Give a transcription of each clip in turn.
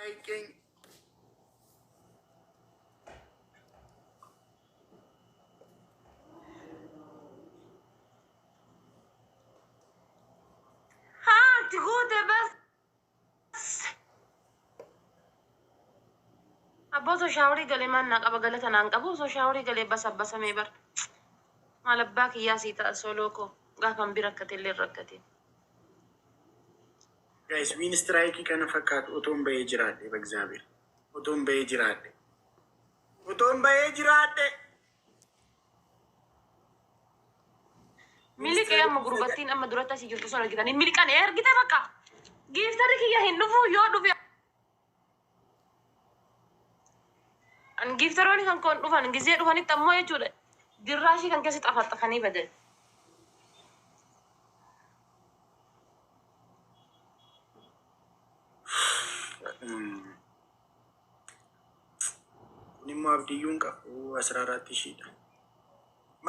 Striking. تقول بس أبوسو شاوري قالي ما ناق أبا قالت أنا أبوسو شاوري قالي بس ميبر ما لباك يا سيتا سولوكو قافن بركة اللي ركتي Guys, win strike kana fakkaatu utuun bahee jiraadhe bagzaabeer. Utuun bahee jiraadhe. Utuun bahee jiraadhe. ملك يا مغربتين أما دورتا سيجرتو سونا كده ملك أنا إرجع بقى جيفترك يا هندفو يودو في أن جيفتروني كان كون دفن جزير دفن تمو يجود دراشي كان كسيت أفضل خاني بدل Nimmo abdiyyuun qabu asraaraatti ishiidha.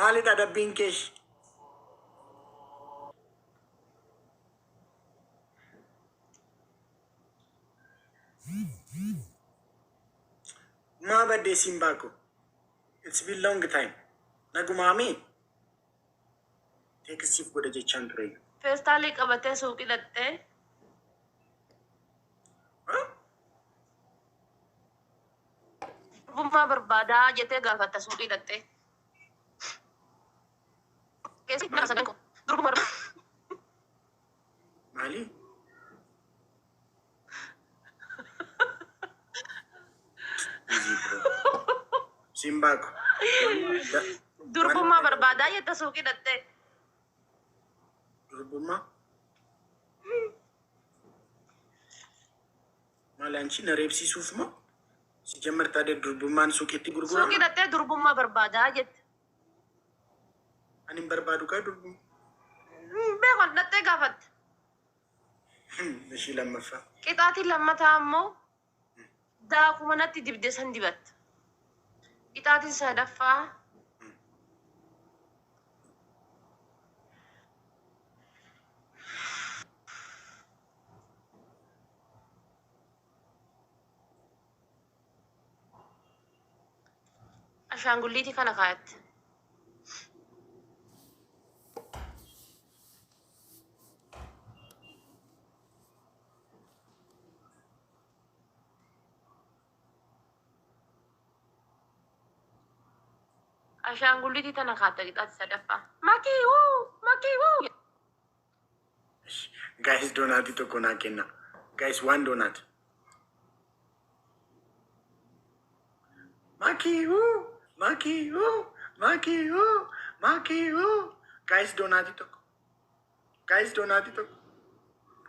Maalidha dabbiin keesh? Maa baddee Simbaako. It's been long time. Nagumaami. Teekisiif godha jechaan ture. فيستالي قبته سوقي لته بما بربادا جته غافته سوقي لته كيسي ناسكو درو مر Maali? Easy bro. Simbaako. درو ما بربادا جته سوقي لته Durbummaa? Maali anchi na reebsisuuf moo? Si jammartaa dee durbummaan suuqiitti سوقي gurgurama? لته درو ما بربادا جت Ani hin barbaadu kaa durbummaa. بيقول لته غافت Ishii lammaffaa. قطعتي لما تامو داكو منتي دبدي سندبت قطعتي سدفا عشان قليتي كان قاعد عشان قليتي تنا قاعد قطعتي سدفا ماكي Guys, donaatii tokko naa kenna. Guys, one donut. Makiyuu. Guys, donaatii tokko.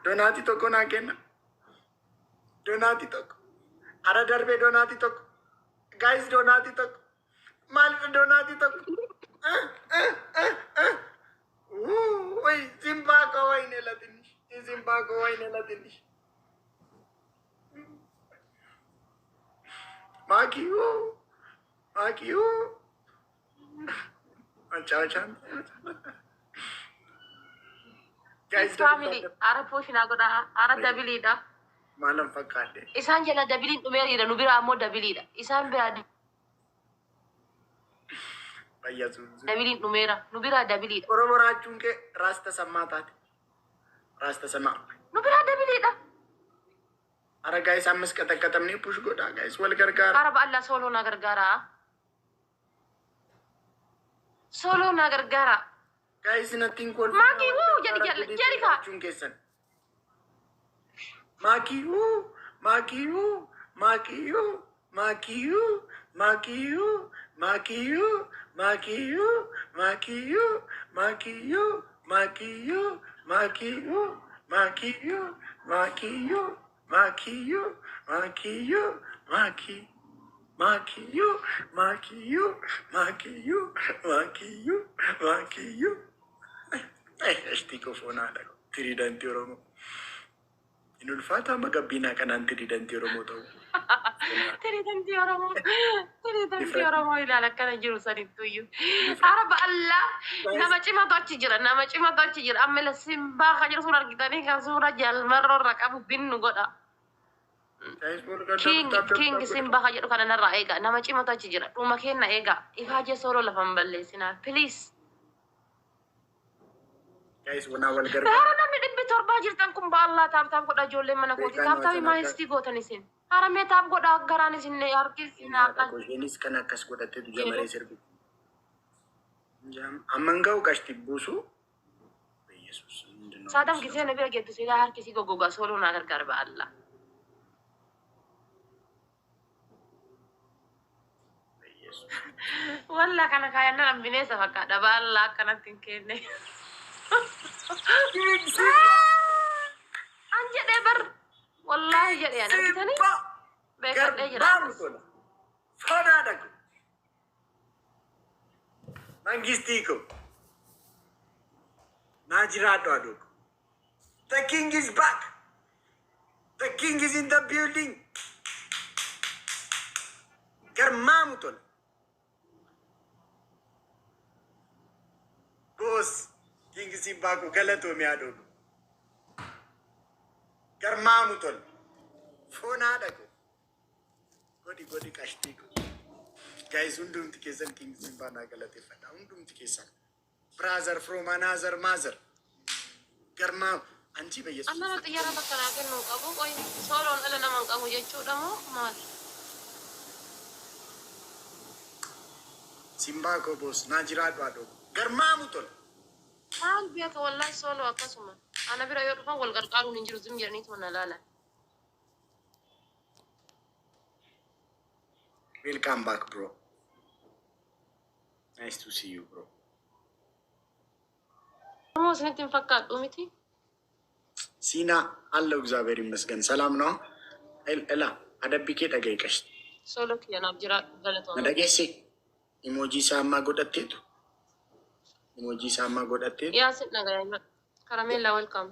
Donaatii tokko naa kenna. Donaatii tokko. Ara darbee donaatii tokko. Guys, donaatii tokko. Maalidha donaatii tokko? Wai, Zimbabwe wayne latinish. Zimbabwe wayne latinish. Makiyuu. Macam. Guys, family ara poshina goda ara dabilida malam fakkaate. isan jala dabilin dumerida nubira amo dabilida isan be Bayyazu. dabilin numera nubira dabilida Oromo raachuun kee raasta sammaa taate. Raasta sammaa. nubira dabilida Ara guys ammas qaxaqaxamnee push godhaa guys wal gargaara. araba alla solo na gargara Guys nothing called. Makiyuu jadi ka raachuun keessan. Makiyuu. Eshtiiko foonaa tiriidantii Oromoo. In ulfaataa magabbinaa kanaan tiriidantii Oromoo ta'u. tiridanti oromo ilala kana jiru sanittuyyuu araba alla nama cimatu achi jira amma la simbaa ka jiru sun argitanii kan suura jalmarro irra qabu binnu godha Guys, follow kan King Simba ka jedhu kana narraa eega. Nama cimatu achi jira. Dhuma kenna eega. Ifaajee sooloo lafa hin balleessinaa. Please. Guys, wana wal Gaara gargaara. namni dhibbi torbaa jirtan kun baallaa taaptaap godha ijoolleen mana kooti. Taaptaapi maayistii gootan isin. Haramee taap godha garaan isin harkisiin haqan. Isheenis kan akkas godhatteetu jamaree sirbi. Amman ga'u qashti buusu. Yesus. Saadam gisee na bira geettu silaa harkisii goggogaa sooloo naa gargaara baallaa. Walla kana kaayanna nan bineensa fakkaadha baallaa akkanatti hin kenne. An jedhee bar wallaahi jedhee an argitanii beekadhee jira. Fodaa dhagu. Mangistii ko. Naa jiraadhu aduuko. The king is back. The king is in the building. Garmaamu tola. Boss, king Simba ko galatoomi aduuko. Garmaamu tola. Foonaa dhagu. Godi qashtii ko. Guys, hundumti keessan king Simba naa galateeffadha. Hundumti keessan. Brother from another mother. Garmaamu. Anji bayyesu. Amma na xiyyaara bakka naa kennuu qabu. Qoy sooloon dhala naman qabu jechuudha moo maal? Simba ko boss, naa jiraadhu aduuko. Garmaamu tola. Maal beeka wallaahi sooloo akkasuma. Ana bira yoo dhufan wal gargaaruun hin jiru zim jedhaniitu na laalan. Welcome back, bro. Nice to see you, bro. Moo isinitti hin fakkaadhu miti? Siina አለው እግዚአብሔር ይመስገን ሰላም ነው። ኤላ አደብኬ ደገይቀሽ Sooloo kiyanaaf jiraadhu galatoomna. ደገሴ ኢሞጂ ሳማ ጎደቴቱ ኢሞጂ ሳማ ጎደቴቱ Yaasin dhaga'eema. Karameellaa welcome.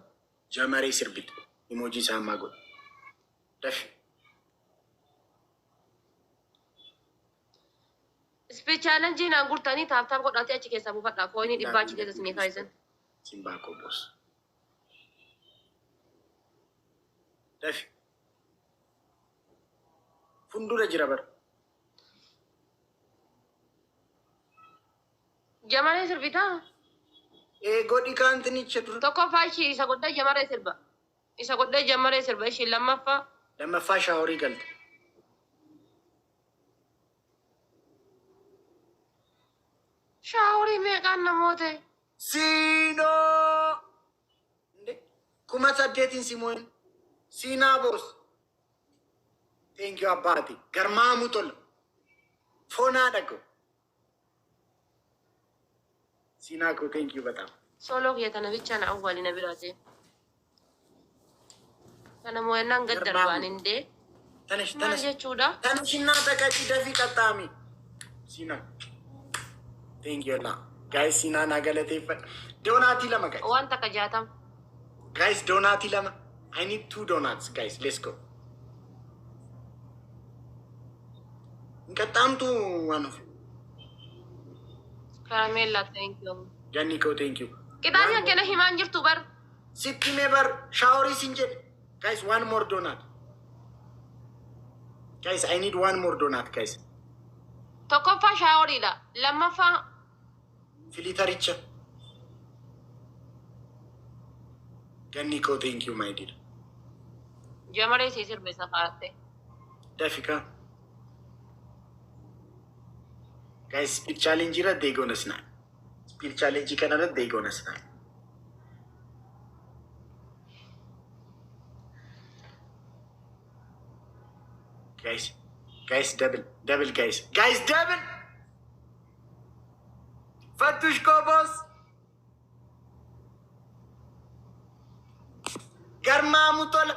ጀመሬ ስርቢት ኢሞጂ ሳማ ጎድ ደፍ Ispechaalenjii naan gurtanii taaptaap godhatee achi keessaa buufadhaa. Kooyinii dhibbaa achi keessa isinii kaa'isan. ሲምባኮ ቦስ ደፍ ፉንዱረ ጅራ በር Jamaree sirbitaa? ጎዲ ካንትን ይችዱ Tokkoffaa ishii isa godhee jamaree sirba. Isa godhee jamaree sirba ishii lammaffaa. ለመፋ ሻወሪ ገልት Shaaworii meeqaan namoota? ሲኖ እንዴ ኩመት አዴቲን ሲሞን ሲና ቦስ ቴንክ ዩ አባቴ ገርማሙ ቶል ፎና ደጎ ሲና ኮ ቴንክ ዩ በጣም Sooloo kiyya tana bichaa na awwaali na biraate. Kana moo'annaan gad darbaan hindee. ተነሽ Maal ተነሽ jechuudha? ተነሽና ተቀጪ ደፊ ቀጣሚ ሲና ቴንክ ዩ ላ ጋይስ ሲና ናገለቴ ዶናቲ ለማ ጋይስ Waan takka 60. ጋይስ ዶናቲ ለማ አይ ኒድ 2 ዶናትስ ጋይስ ሌትስ ጎ እንቀጣምቱ ዋኖፍ Karameellaa thank you. ጀኒኮ ቴንክ ዩ Qixaaliin kenna himaan jirtu bar. ሲቲ ሜበር ሻወሪ ሲንጀል ጋይስ ዋን ሞር ዶናት ጋይስ አይ ኒድ ዋን ሞር ዶናት ጋይስ Tokkoffaa shaaworiidha. Lammaffaa ፊሊተሪቸ ጀኒኮ ቴንክ ዩ ማይ ዲር jamaree sii sirbe safaaratte. ደፊካ ጋይስ ስፒድ ቻሌንጅ ረ ዴጎነስና ስፒድ ቻሌንጅ ከነረ ዴጎነስና ጋይስ ደብል ጋይስ ደብል ፈቱሽ ኮቦስ ገርማሙ ቶለ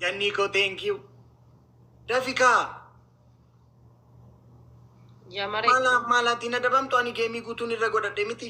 ጀኒኮ ቴንክ ዩ ደፊካ Jamaree. ማላቲነ ደበምቶ አኒ ጌሚ ጉቱን ይረጎደደ ሚቲ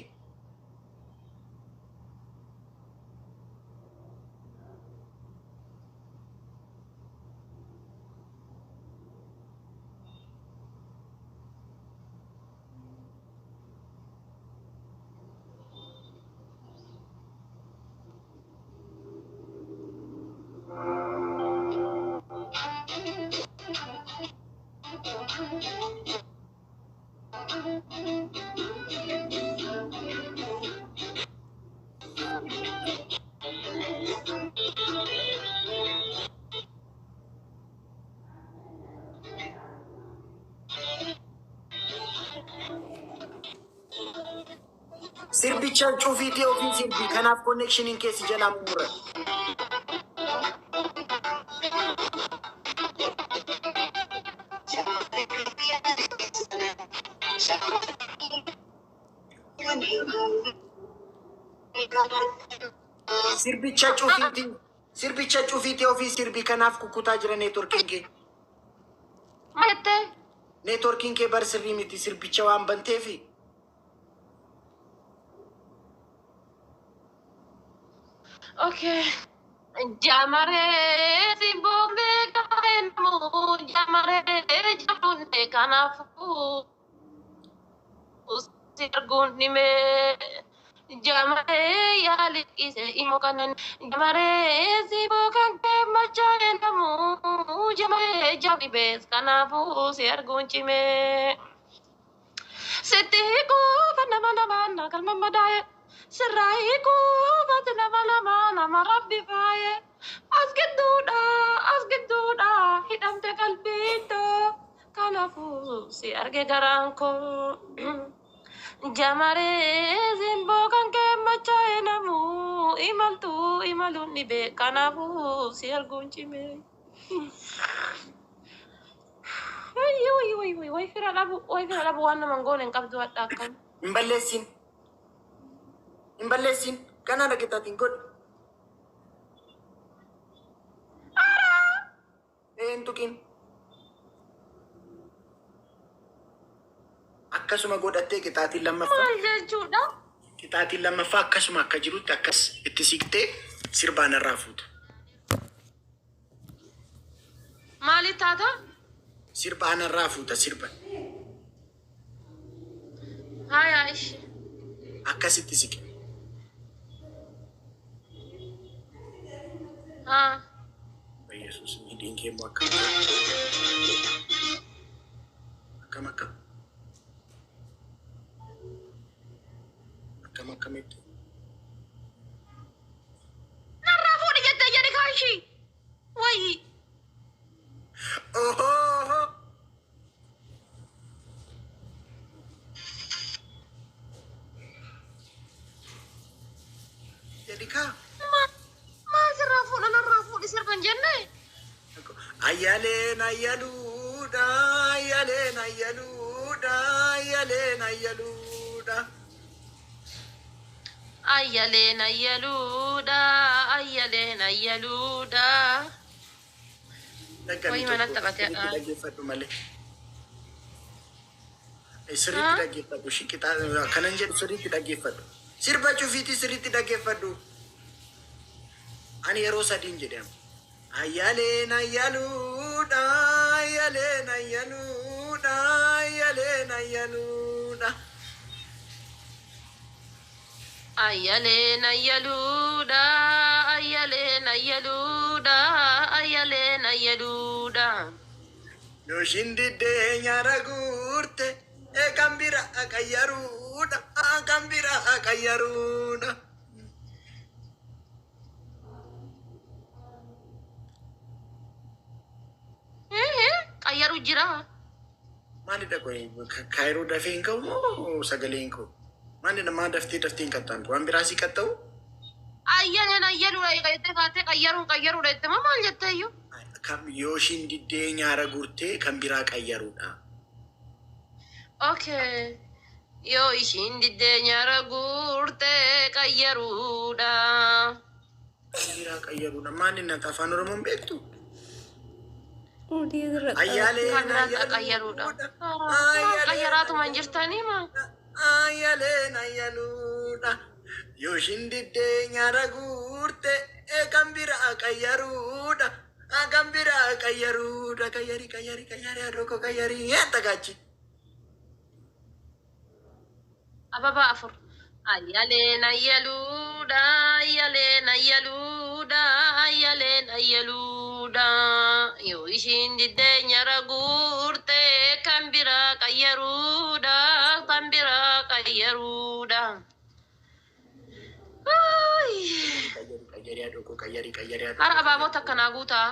Sirbicha cufiitii ofii sirbii kanaaf connection keessi jalaa murre. Sirbicha cufiitii ofii sirbii kanaaf kukutaa jira neetworkiin kee. Maalette? Neetworkiin kee bar sirrii miti sirbicha waan banteefi. Okay. Jamare simbole kaenu jamare jamune kanafu sirguni me jamare yali ise imokanen jamare sibokan ke machaenamu jamare jabi bes kanafu sirgunchi me setiku panamana kalmamadaye Siraiku batna malamana marabbi faye asgeduda hidamte kalbito kanafu si arge garanko jamare zimbo kanke machae namu imaluni be kanafu si argunchi me Wai fira labu wana mangone nkabdu atakan Imbalesin kana ada kita tingkut. Entukin. Akkasuma godhattee qixaatiin lammaffaa. Maal jechuudha? Qixaatiin lammaffaa akkasuma akka jirutti akkas itti siqtee sirbaan irraa fuuta. Maali taata? Sirbaan irraa fuuta sirba. Haya ishi. Akkasitti siqe. Yesus hidhiin kee immoo akkamitti. Narraa fuudhi jettee jedhi kaashii. Wayii. Jadi kaa. Ayalen ayaluda, ayalen ayaluda, ayalen ayaluda. Ayalen ayaluda, ayalen ayaluda. Wai mana tapatnya? Lagi fadu male. Siriti lagi fadu. Kita kanan jadi siriti lagi fadu. Sirba cufiti siriti lagi fadu. Ani erosa dinjedam. Ayalen ayaluda, ayalen ayaluda, ayalen ayaluda. Ayalen ayaluda, ayalen ayaluda, ayalen ayaluda. Yoshindi de nyaragurte, kambira akayaruda, kambira akayaruda. Qayyaru jira. Mali da koy Cairo da fin ko mo sagaling ko. Mali na ma dafti katan ko. Ang birasi kataw. Ayyan ayyalu ay kayte kate qayyaru dette ma mal jette yu. Kam yoshin didde nyara gurte kam bira qayyaruda. Okay. Yo ishin didde nyara gurte qayyaruda. Bira qayyaruda mali na tafan Oromoon beektu. Ayalen qayyaruda. Qayyaratu man jirtani ma. Ayalen ayaluda. Yoshin didde nyara gurte kambira qayyaruda. Kambira qayyaruda kayari adoko kayari enta gachi. Ababa afur. Ayalen ayaluda, ayalen ayaluda, ayalen ayaluda. Yo ishin didde nyara gurte kambira qayyaruda. qayyaruudha. Qayyari qayyari haa dhokoo qayyari qayyari haa Har dhokoo. abaaboo takka naa guutaa.